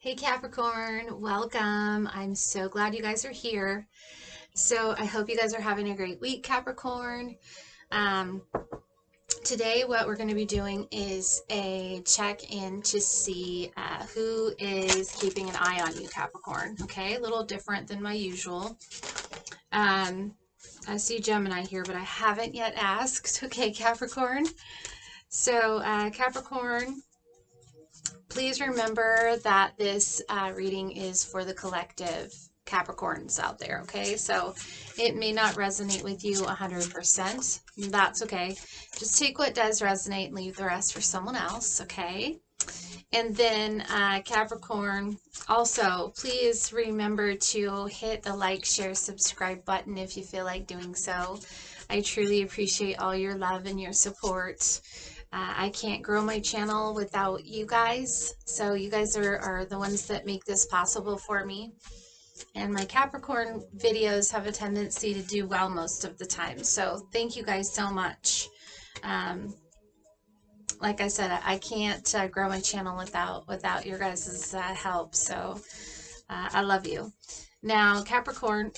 Hey Capricorn, welcome. I'm so glad you guys are here. So I hope you guys are having a great week, Capricorn. Um, Today what we're going to be doing is a check-in to see who is keeping an eye on you, Capricorn. Okay, a little different than my usual. I see Gemini here, but I haven't yet asked. Okay, Capricorn. So Capricorn, please remember that this reading is for the collective Capricorns out there, okay? So it may not resonate with you 100%. That's okay. Just take what does resonate and leave the rest for someone else, okay? And then Capricorn, also, please remember to hit the like, share, subscribe button if you feel like doing so. I truly appreciate all your love and your support. I can't grow my channel without you guys, so you guys are the ones that make this possible for me. And my Capricorn videos have a tendency to do well most of the time, so thank you guys so much. Like I said, I can't grow my channel without your guys' help, so I love you. Now, Capricorn,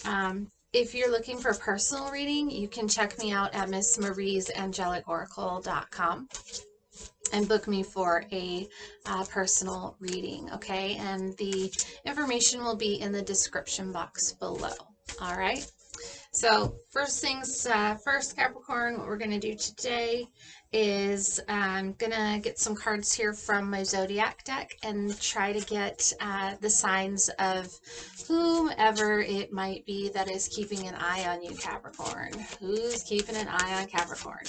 if you're looking for a personal reading, you can check me out at MissMariesAngelicOracle.com and book me for a personal reading, okay? And the information will be in the description box below, all right? So first things first, Capricorn, what we're going to do today is I'm going to get some cards here from my Zodiac deck and try to get the signs of whomever it might be that is keeping an eye on you, Capricorn. Who's keeping an eye on Capricorn?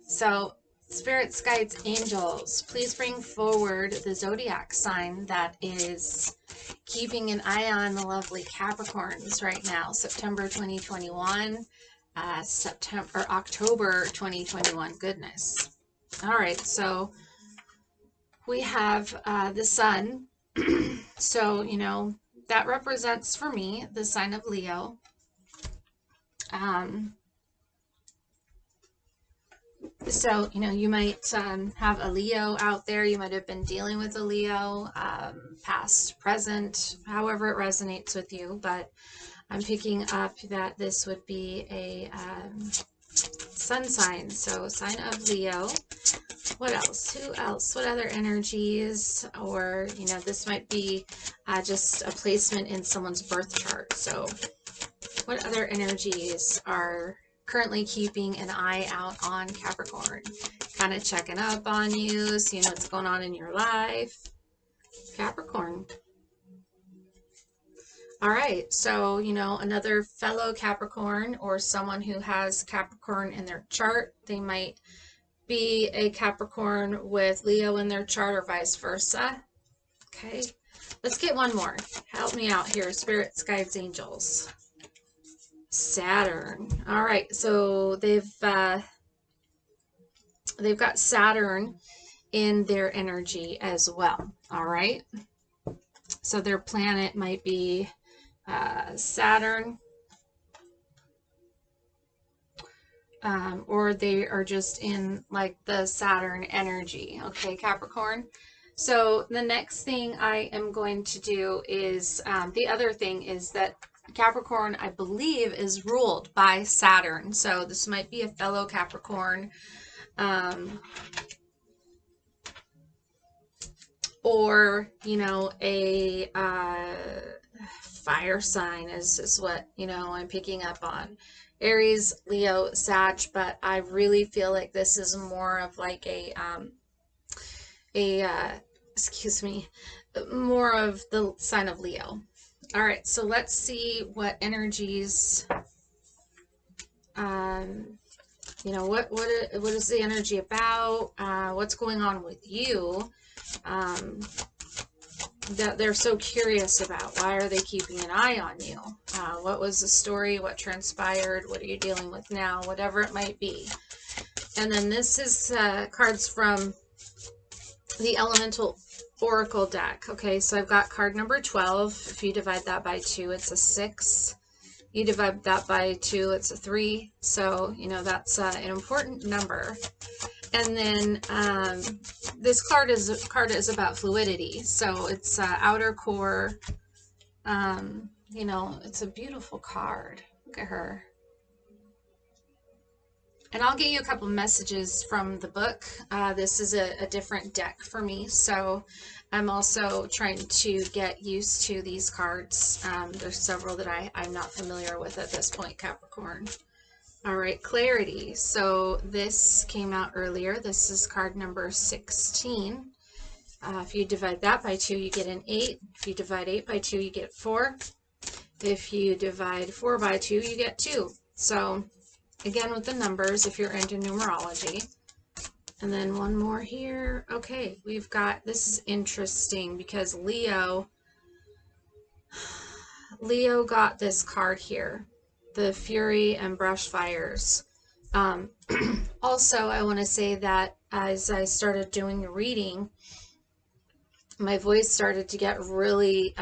So spirits, guides, angels, please bring forward the Zodiac sign that is keeping an eye on the lovely Capricorns right now. September 2021, October 2021. Goodness. All right, so we have the sun. So, you know, that represents for me the sign of Leo. So, you know, you might have a Leo out there. You might have been dealing with a Leo, past, present, however it resonates with you. But I'm picking up that this would be a sun sign. So, sign of Leo. What else? Who else? What other energies? Or, you know, this might be just a placement in someone's birth chart. So, what other energies are currently keeping an eye out on Capricorn? Kind of checking up on you, seeing what's going on in your life. Capricorn. All right, so, you know, another fellow Capricorn or someone who has Capricorn in their chart, they might be a Capricorn with Leo in their chart or vice versa. Okay, let's get one more. Help me out here, spirits, guides, angels. Saturn. All right, so they've got Saturn in their energy as well. All right, so their planet might be Saturn, or they are just in like the Saturn energy. Okay, Capricorn. So the next thing I am going to do is the other thing is that Capricorn, I believe, is ruled by Saturn. So this might be a fellow Capricorn, or, you know, a fire sign is what, you know, I'm picking up on. Aries, Leo, Sag, but I really feel like this is more of like excuse me, more of the sign of Leo. All right, so let's see what energies, you know, what is the energy about? What's going on with you that they're so curious about? Why are they keeping an eye on you? What was the story? What transpired? What are you dealing with now? Whatever it might be. And then this is cards from the Elemental Oracle deck. Okay, so I've got card number 12. If you divide that by 2, it's a 6. You divide that by 2, it's a 3. So, you know, that's an important number. And then this card is about fluidity. So it's outer core. You know, it's a beautiful card. Look at her. And I'll get you a couple messages from the book. This is a different deck for me, so I'm also trying to get used to these cards. There's several that I'm not familiar with at this point, Capricorn. All right, clarity. So this came out earlier. This is card number 16. If you divide that by 2, you get an 8. If you divide 8 by 2, you get 4. If you divide 4 by 2, you get 2. So again, with the numbers, if you're into numerology. And then one more here. Okay, we've got, this is interesting because Leo got this card here, the Fury and Brush Fires. Also, I want to say that as I started doing the reading, my voice started to get really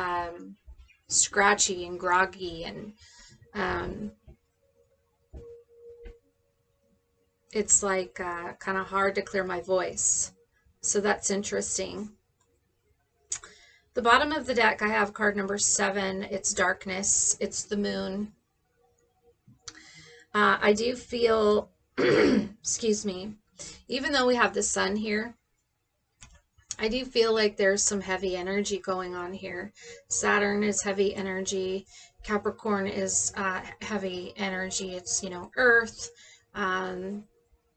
scratchy and groggy, and it's like kind of hard to clear my voice. So that's interesting. The bottom of the deck, I have card number 7. It's darkness. It's the moon. I do feel, excuse me, even though we have the sun here, I do feel like there's some heavy energy going on here. Saturn is heavy energy. Capricorn is heavy energy. It's, you know, Earth.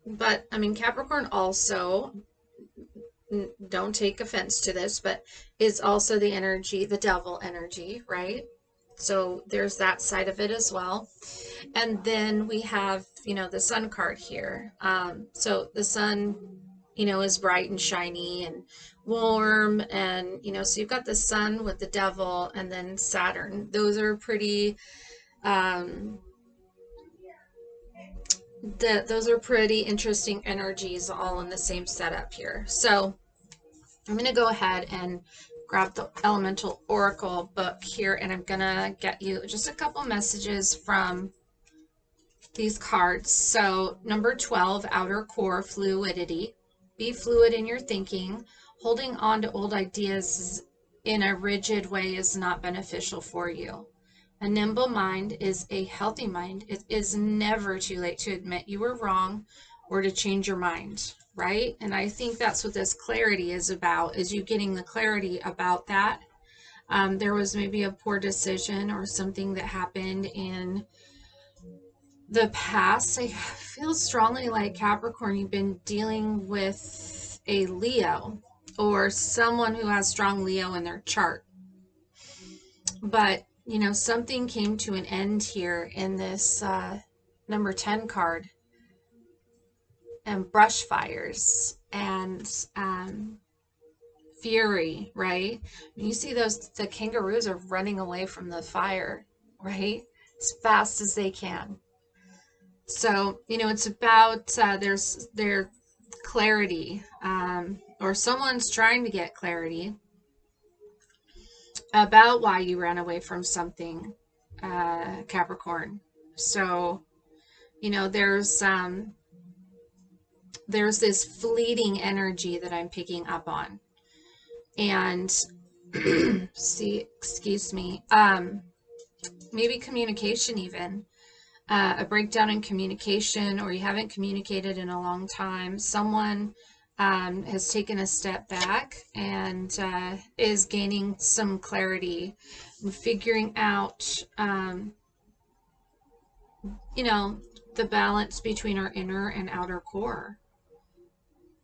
But, I mean, Capricorn also, don't take offense to this, but is also the energy, the devil energy, right? So there's that side of it as well. And then we have, you know, the sun card here. So the sun, you know, is bright and shiny and warm. And, you know, so you've got the sun with the devil and then Saturn. Those are pretty... those are pretty interesting energies all in the same setup here. So I'm going to go ahead and grab the Elemental Oracle book here, and I'm going to get you just a couple messages from these cards. So number 12, outer core fluidity. Be fluid in your thinking. Holding on to old ideas in a rigid way is not beneficial for you. A nimble mind is a healthy mind. It is never too late to admit you were wrong or to change your mind, right? And I think that's what this clarity is about, is you getting the clarity about that. There was maybe a poor decision or something that happened in the past. I feel strongly like Capricorn, you've been dealing with a Leo or someone who has strong Leo in their chart. But you know, something came to an end here in this number 10 card, and brush fires and fury, right? You see the kangaroos are running away from the fire, right? As fast as they can. So, you know, it's about their clarity, or someone's trying to get clarity about why you ran away from something, Capricorn. So, you know, there's this fleeting energy that I'm picking up on. And excuse me, maybe communication even. A breakdown in communication, or you haven't communicated in a long time. Someone has taken a step back and is gaining some clarity and figuring out, you know, the balance between our inner and outer core.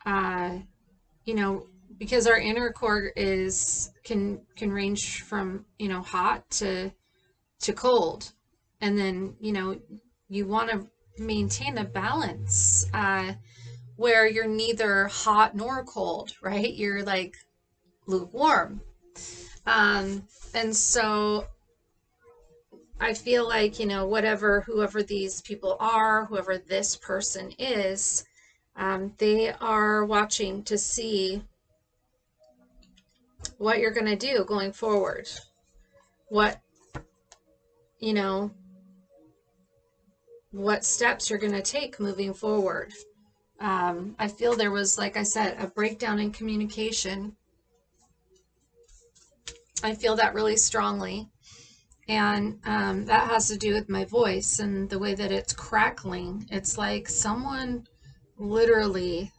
You know, because our inner core can range from, you know, hot to cold. And then, you know, you want to maintain a balance where you're neither hot nor cold, right? You're like lukewarm. And so I feel like, you know, whoever these people are, whoever this person is, they are watching to see what you're going to do going forward. What, you know, what steps you're going to take moving forward. I feel there was, like I said, a breakdown in communication. I feel that really strongly. And that has to do with my voice and the way that it's crackling. It's like someone literally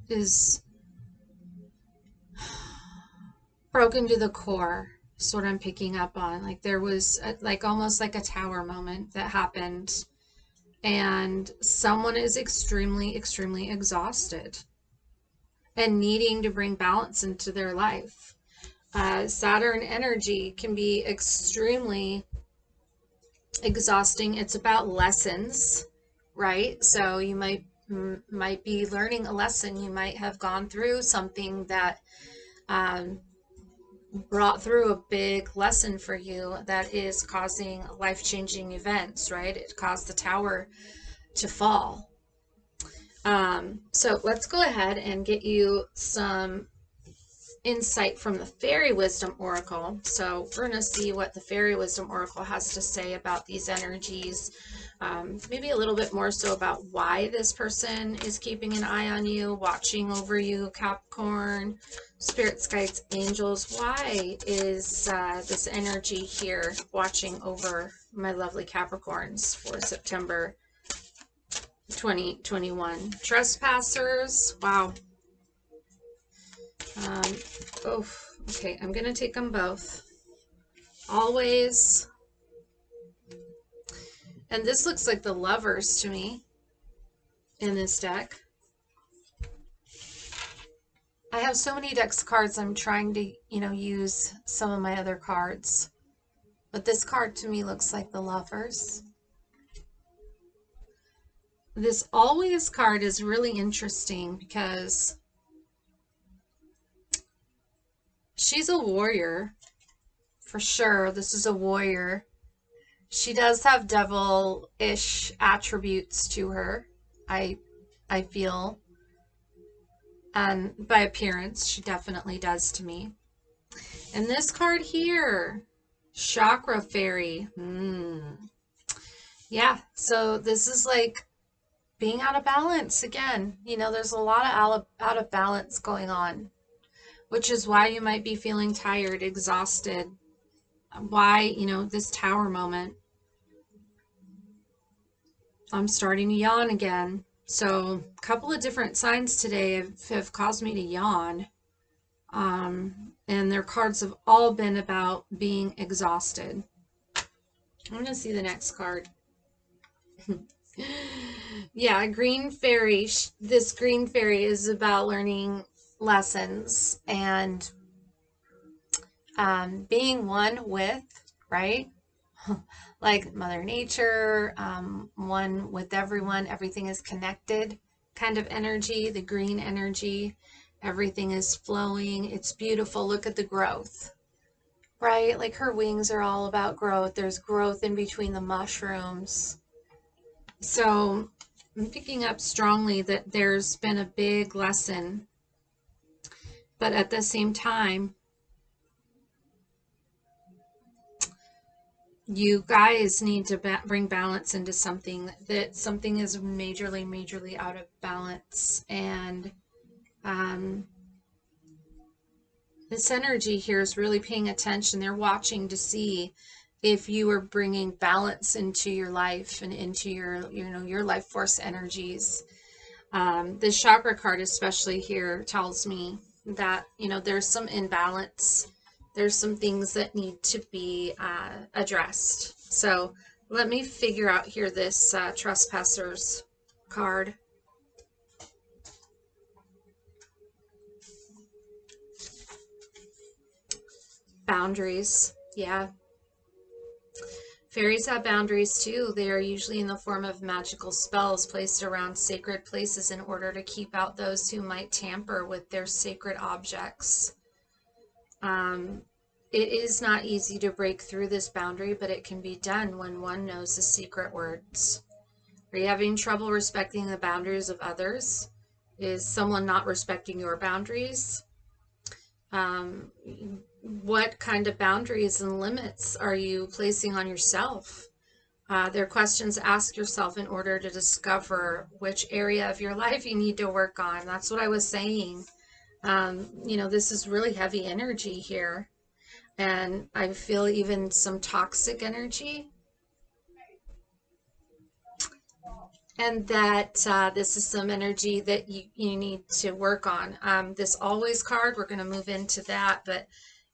is broken to the core. Is what I'm picking up on. Like there was like almost like a tower moment that happened, and someone is extremely, extremely exhausted and needing to bring balance into their life. Saturn energy can be extremely exhausting. It's about lessons, right? So you might be learning a lesson. You might have gone through something that brought through a big lesson for you that is causing life-changing events, right? It caused the tower to fall. So let's go ahead and get you some insight from the Fairy Wisdom Oracle. So we're going to see what the Fairy Wisdom Oracle has to say about these energies. Maybe a little bit more so about why this person is keeping an eye on you, watching over you, Capricorn, spirits, guides, angels. Why is this energy here watching over my lovely Capricorns for September 2021? Trespassers. Wow. Oh, okay. I'm going to take them both. Always. And this looks like the Lovers to me in this deck. I have so many decks of cards. I'm trying to, use some of my other cards. But this card to me looks like the Lovers. This Always card is really interesting because she's a warrior, for sure. This is a warrior. She does have devil-ish attributes to her, I feel. And by appearance, she definitely does to me. And this card here, Chakra Fairy. Yeah, so this is like being out of balance again. There's a lot of out of balance going on, which is why you might be feeling tired, exhausted. Why, this tower moment. I'm starting to yawn again. So a couple of different signs today have caused me to yawn. And their cards have all been about being exhausted. I'm going to see the next card. Yeah, Green Fairy. This Green Fairy is about learning lessons and being one with, right? Like Mother Nature, one with everyone. Everything is connected kind of energy, the green energy. Everything is flowing. It's beautiful. Look at the growth, right? Like her wings are all about growth. There's growth in between the mushrooms. So I'm picking up strongly that there's been a big lesson, but at the same time, you guys need to bring balance into something, that something is majorly out of balance. And this energy here is really paying attention. They're watching to see if you are bringing balance into your life and into your, your life force energies. This chakra card especially here tells me that, there's some imbalance. There's some things that need to be addressed. So let me figure out here this Trespassers card. Boundaries. Yeah. Fairies have boundaries too. They are usually in the form of magical spells placed around sacred places in order to keep out those who might tamper with their sacred objects. It is not easy to break through this boundary, but it can be done when one knows the secret words. Are you having trouble respecting the boundaries of others? Is someone not respecting your boundaries? What kind of boundaries and limits are you placing on yourself? They're questions ask yourself in order to discover which area of your life you need to work on. That's what I was saying. You know, this is really heavy energy here. And I feel even some toxic energy. And that this is some energy that you need to work on. This always card, we're going to move into that. But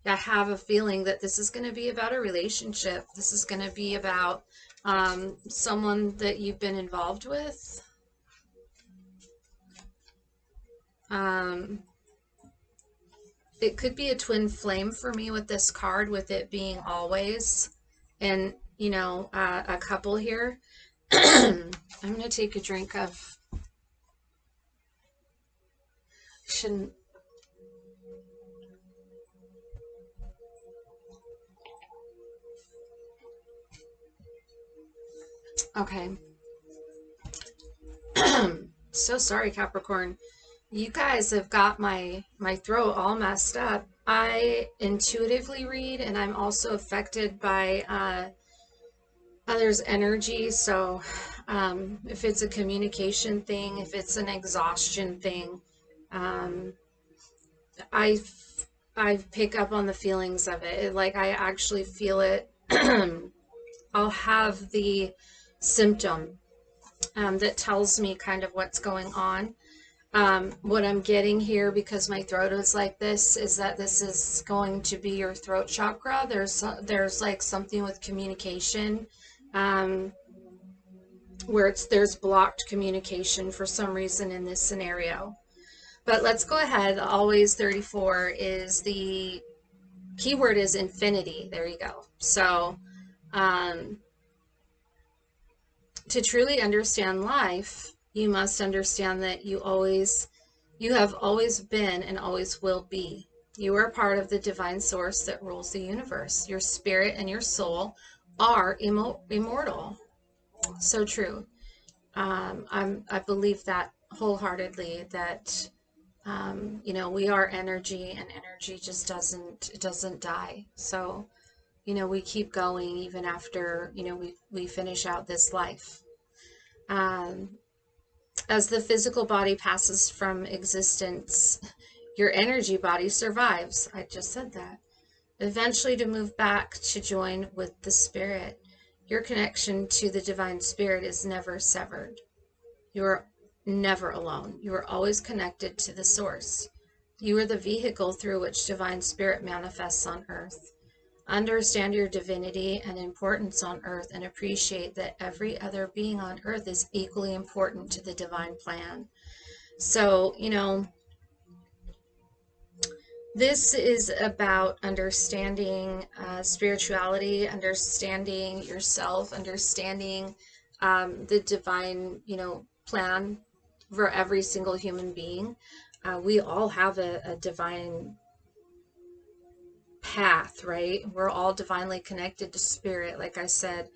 I have a feeling that this is going to be about a relationship. This is going to be about someone that you've been involved with. It could be a twin flame for me with this card, with it being always, and you know, a couple here. I'm going to take a drink of, shouldn't, okay. So sorry, Capricorn. You guys have got my throat all messed up. I intuitively read, and I'm also affected by others' energy. So if it's a communication thing, if it's an exhaustion thing, I pick up on the feelings of it. Like I actually feel it. I'll have the symptom that tells me kind of what's going on. What I'm getting here, because my throat is like this, is that this is going to be your throat chakra. There's like something with communication, where there's blocked communication for some reason in this scenario. But let's go ahead. Always 34 is the keyword, is infinity. There you go. So to truly understand life, you must understand that you have always been and always will be. You are part of the divine source that rules the universe. Your spirit and your soul are immortal. So true. I believe that wholeheartedly, that you know, we are energy, and energy just doesn't die. So, you know, we keep going even after, you know, we finish out this life. As the physical body passes from existence, your energy body survives. I just said that. Eventually to move back to join with the spirit. Your connection to the divine spirit is never severed. You are never alone. You are always connected to the source. You are the vehicle through which divine spirit manifests on earth. Understand your divinity and importance on earth, and appreciate that every other being on earth is equally important to the divine plan. So, you know, this is about understanding spirituality, understanding yourself, understanding the divine, you know, plan for every single human being. We all have a divine path, right? We're all divinely connected to spirit. Like I said,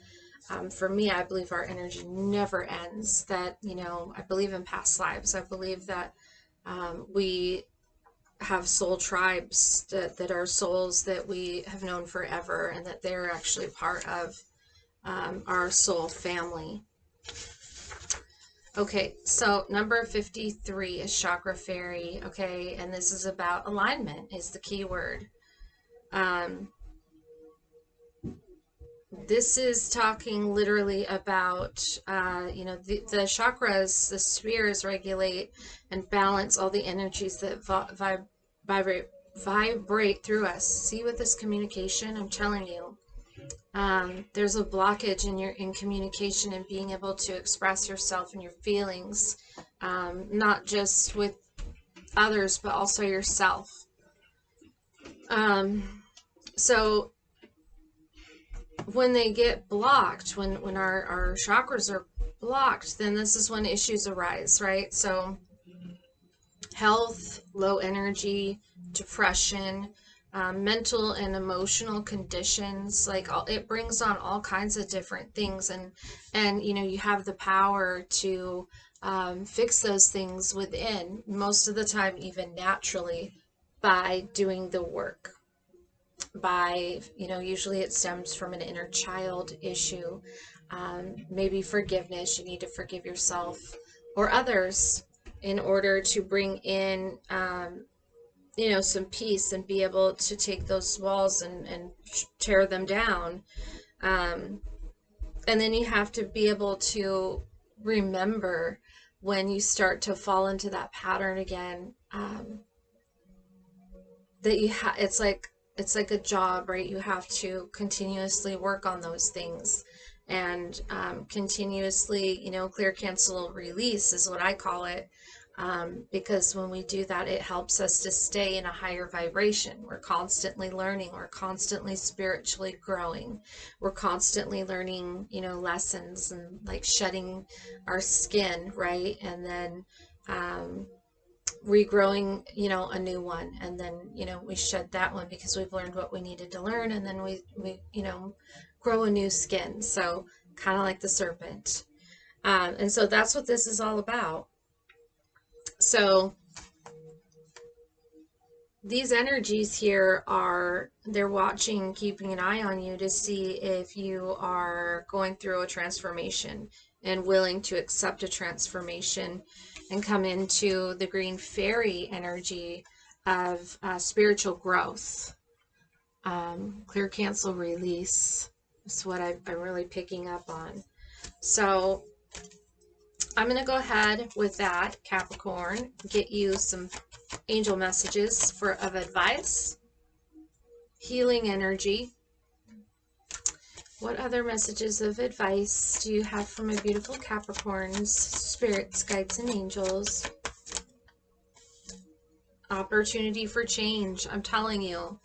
for me, I believe our energy never ends. That, you know, I believe in past lives. I believe that we have soul tribes, that are souls that we have known forever, and that they're actually part of our soul family. Okay, so number 53 is chakra fairy. Okay, and this is about alignment, is the key word. This is talking literally about, you know, the chakras, the spheres regulate and balance all the energies that vibrate through us. See, with this communication, I'm telling you, there's a blockage in communication and being able to express yourself and your feelings, not just with others, but also yourself. So when they get blocked, when our chakras are blocked, then this is when issues arise, right? So health, low energy, depression, mental and emotional conditions, like it brings on all kinds of different things, and you know, you have the power to fix those things within, most of the time even naturally, by doing the work. By, you know, usually it stems from an inner child issue. Maybe forgiveness. You need to forgive yourself or others in order to bring in, you know, some peace and be able to take those walls and tear them down. And then you have to be able to remember when you start to fall into that pattern again, that it's like a job, right? You have to continuously work on those things and continuously, you know, clear, cancel, release is what I call it. Because when we do that, it helps us to stay in a higher vibration. We're constantly learning. We're constantly spiritually growing. We're constantly learning, you know, lessons and like shedding our skin, right? And then regrowing, you know, a new one. And then, you know, we shed that one because we've learned what we needed to learn. And then we you know, grow a new skin. So kind of like the serpent. And so that's what this is all about. So these energies here they're watching, keeping an eye on you to see if you are going through a transformation and willing to accept a transformation and come into the green fairy energy of spiritual growth. Clear, cancel, release is what I'm really picking up on. So I'm going to go ahead with that, Capricorn, get you some angel messages of advice, healing energy. What other messages of advice do you have for my beautiful Capricorns, spirits, guides, and angels? Opportunity for change. I'm telling you,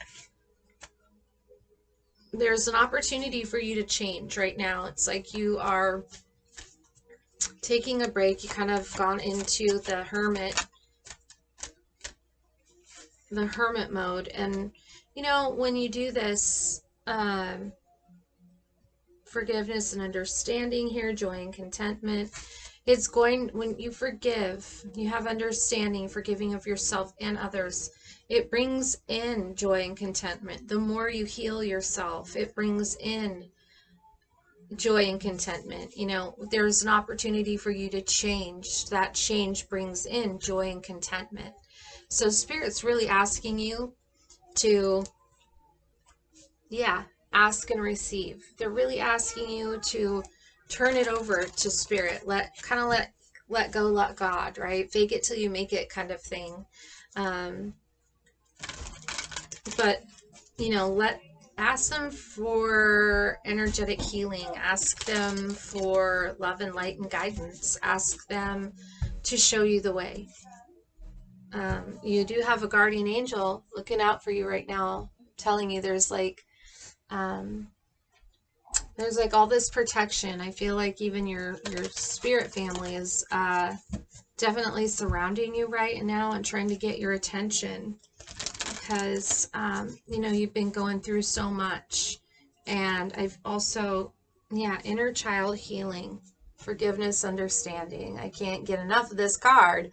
there's an opportunity for you to change right now. It's like you are taking a break. You kind of gone into the hermit mode. And, you know, when you do this, forgiveness and understanding here, joy and contentment, when you forgive, you have understanding, forgiving of yourself and others, it brings in joy and contentment. The more you heal yourself, it brings in joy and contentment. You know, there's an opportunity for you to change. That change brings in joy and contentment. So Spirit's really asking you to, ask and receive. They're really asking you to turn it over to Spirit. Let go, let God, right? Fake it till you make it kind of thing. But, you know, ask them for energetic healing. Ask them for love and light and guidance. Ask them to show you the way. You do have a guardian angel looking out for you right now, telling you there's like all this protection. I feel like even your spirit family is definitely surrounding you right now and trying to get your attention because you know, you've been going through so much. And I've also, inner child healing, forgiveness, understanding. I can't get enough of this card.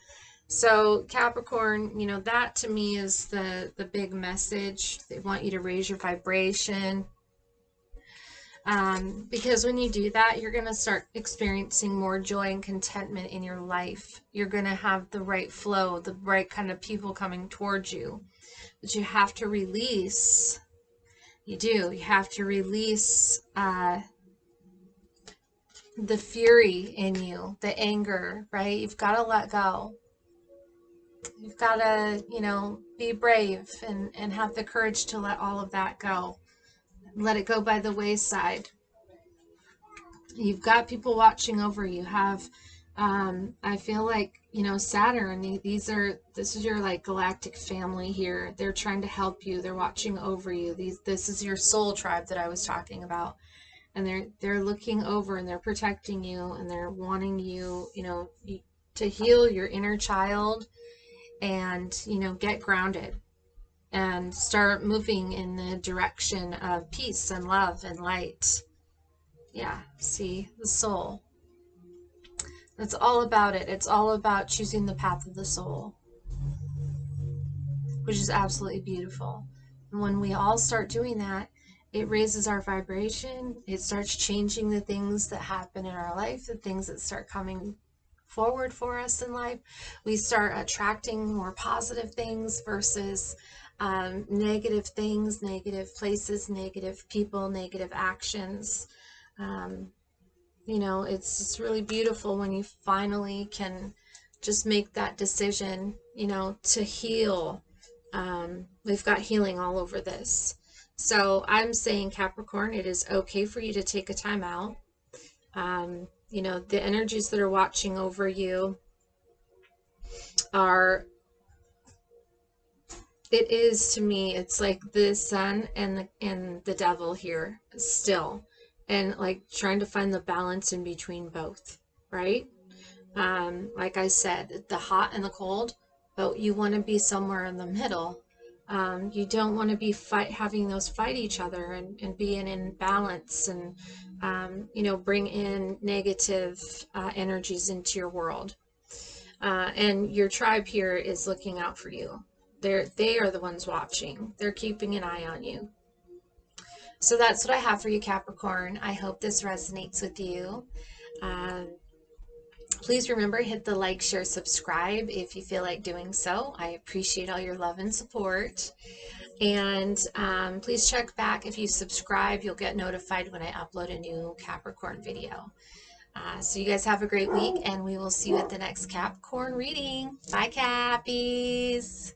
So Capricorn, you know, that to me is the big message. They want you to raise your vibration. Because when you do that, you're going to start experiencing more joy and contentment in your life. You're going to have the right flow, the right kind of people coming towards you. But you have to release. You have to release the fury in you, the anger, right? You've got to let go. You've got to, you know, be brave and have the courage to let all of that go. Let it go by the wayside. You've got people watching over you. I feel like, you know, Saturn, this is your like galactic family here. They're trying to help you. They're watching over you. This is your soul tribe that I was talking about. And they're looking over and they're protecting you and they're wanting you, you know, to heal your inner child and, you know, get grounded and start moving in the direction of peace and love and light. Yeah, see, the soul. That's all about it. It's all about choosing the path of the soul, which is absolutely beautiful. And when we all start doing that, It raises our vibration. It starts changing the things that happen in our life, the things that start coming forward for us in life. We start attracting more positive things versus negative things, negative places, negative people, negative actions. Um, you know, it's just really beautiful when you finally can just make that decision, you know, to heal. We've got healing all over this. So I'm saying, Capricorn, it is okay for you to take a time out. You know, the energies that are watching over you are, it is to me, it's like the sun and the devil here still, and like trying to find the balance in between both, right? Like I said, the hot and the cold, but you want to be somewhere in the middle. You don't want to be having those fight each other and be in imbalance and, you know, bring in negative energies into your world. And your tribe here is looking out for you. They are the ones watching. They're keeping an eye on you. So that's what I have for you, Capricorn. I hope this resonates with you. Um, Please remember, hit the like, share, subscribe if you feel like doing so. I appreciate all your love and support. And please check back. If you subscribe, you'll get notified when I upload a new Capricorn video. So you guys have a great week, and we will see you at the next Capricorn reading. Bye, Cappies.